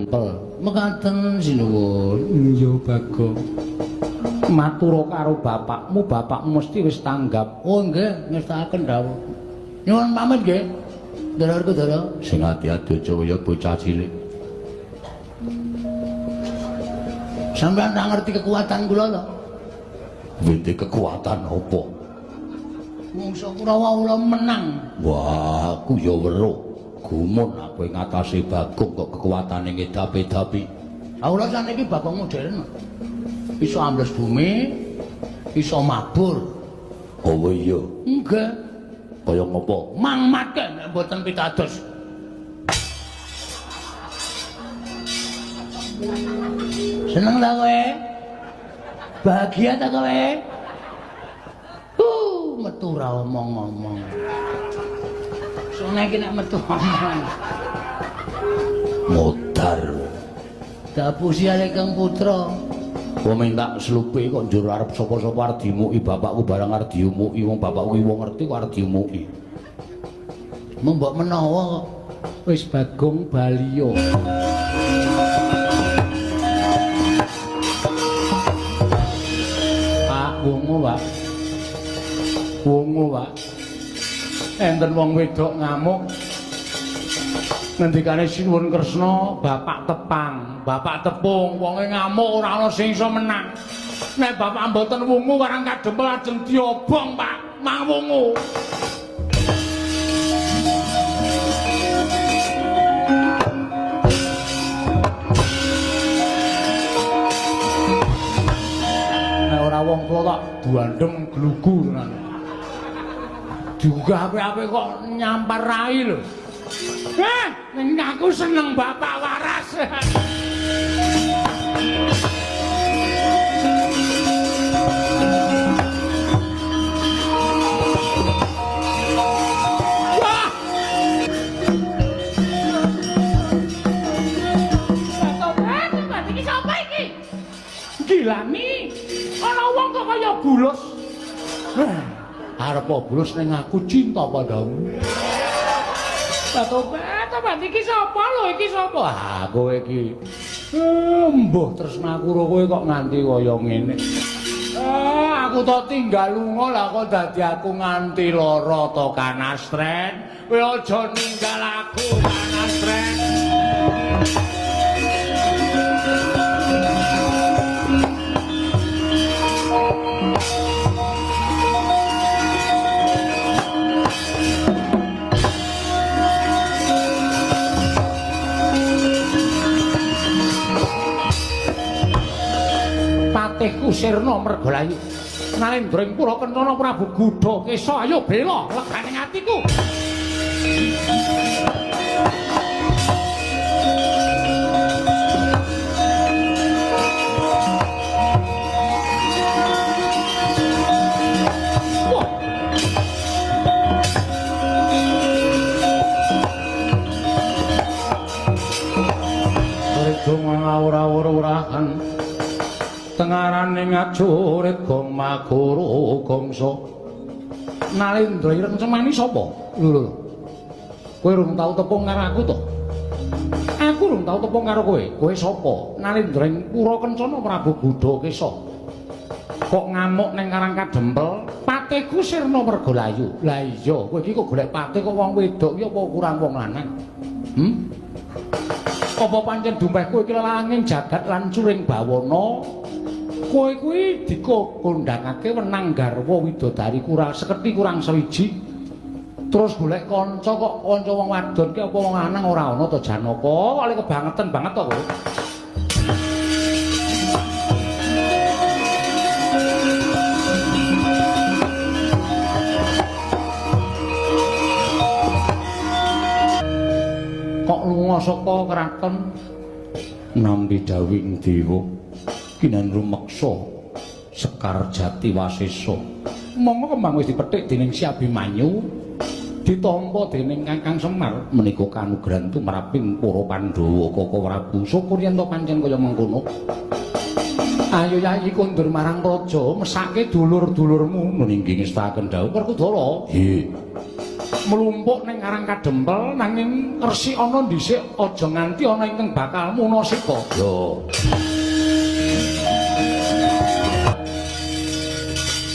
dempel. Mekaten sinuwun. Iya Bagong. Matura karo bapakmu, bapakmu mesti wis tanggap. Oh nggih, ngestakaken dawuh. Nyuwun pamit nggih. Dulurku dulur. Sing ati-ati aja kaya bocah cilik. Sampeyan tak ngerti kekuatan kula lho. Wite kekuatan apa? Mungsa Kurawa menang. Wah, aku ya weruh. Gumun aku ngatasi Bagong kok kekuatane ngedapi-dapi. Aula saniki Bagong modern. Iso ambles bumi, iso mabur. Oh iya. Enggak. Kaya ngopo? Mangmatke nek mboten pitados. Seneng ta kowe? Bahagia ta kowe? Metu ra omong-omong. Sone iki nek metu omong. Modar. Dapusi ale Kang Putra. Wong minta slupe kok njur arep sapa-sapa arep dimuki bapakku barang arep diumuki wong bapakku wong ngerti kok arep diumuki. Mbok menawa kok wis Bagong Baliyo. Pak wungu, Pak. Wungu, Pak. Enten wong wedok ngamuk. Ngendikane Sinuwun Kresna, bapak tepang, bapak tepung, wonge ngamuk ora ana sing iso menang. Nek bapak mboten wungu warang kadempel ajeng diobong, Pak. Mang wungu. Nek ora wong tuwa tak buandem glugu tenan. Juga ape-ape kok nyampar rai lho. Ning aku seneng bapak waras. Wah! Bapak iki sapa iki? Gilani. Ana wong kok kaya bulus. Arep bulus ning aku cinta padamu. Bapak iki sapa lho iki sapa? Ah kowe iki. Mbuh tresnaku karo kowe kok nganti kaya ngene. Aku to tinggal lunga lah kok dadi aku nganti lara to Kanastren. Kowe aja ninggal aku Kanastren. Patihku Sirna Mergalayu Nalendra Pura Kencana Prabu Gudha Kesa ayo bela leganing atiku. Redong ngawur-awur-urahan tengarane ngajurit gong magoro gongso. Nalendra ireng cemani sapa? Lho. Kowe rung tau tepung karo aku to? Aku rung tau tepung karo kowe. Kowe sapa? Nalendra Pura Kencana Prabu Gudha Kesa. Kok ngamuk ning Karang Kadempel? Patihku Sirna Mergalayu. Lah iya, kowe iki kok golek patih kok wong wedok iki apa kurang wong lanang? Apa pancen dumpeh kowe iki langing jagat lan curing bawana? Kowe kuwi dikondhangake wenang garwa widodari kurang seketi kurang sewiji. Terus golek kanca kok kanca wong wadon ki apa wong lanang ora ana to Janaka? Kok kebangetan banget to kowe. Kok lunga saka kraton nampi dawing dewa kinan rumeksa Sekar Jati Wasesa. Monggo kembang wis dipethik dening Si Abimanyu ditampa dening Kakang Semar menika kanugrahan tumraping para Pandhawa Kaka Prabu. Syukur yen to pancen kaya mengkono. Ayo Yayi kondur marang praja mesake dulur-dulurmu meninggi ngestaken dawuh Werkudara. Nggih. mlumpuk ning Karang Kadempel nanging resik ana dhisik aja nganti ana ingkang bakal munasika. Yo.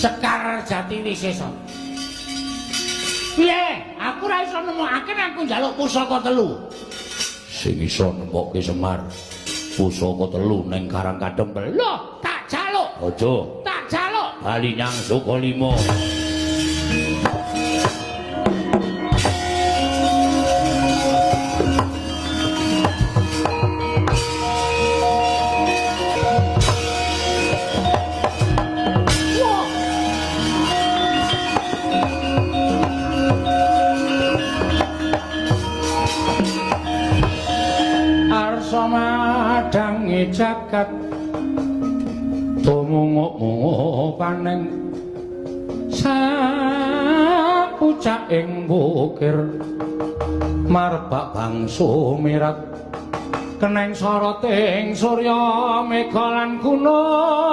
Sekar Jati Wisesa. Piye? Aku ora iso nemokake nek aku njaluk pusaka telu. Sing iso nemokke Semar pusaka telu ning Karang Kadempel. Loh, tak jaluk. Aja. Tak jaluk. Bali nyang Sukalima. Madangi jagat tumunguk-munguk paneng sapucak ing bukir marbak bangsu mirat keneng soroting surya mega lan gunung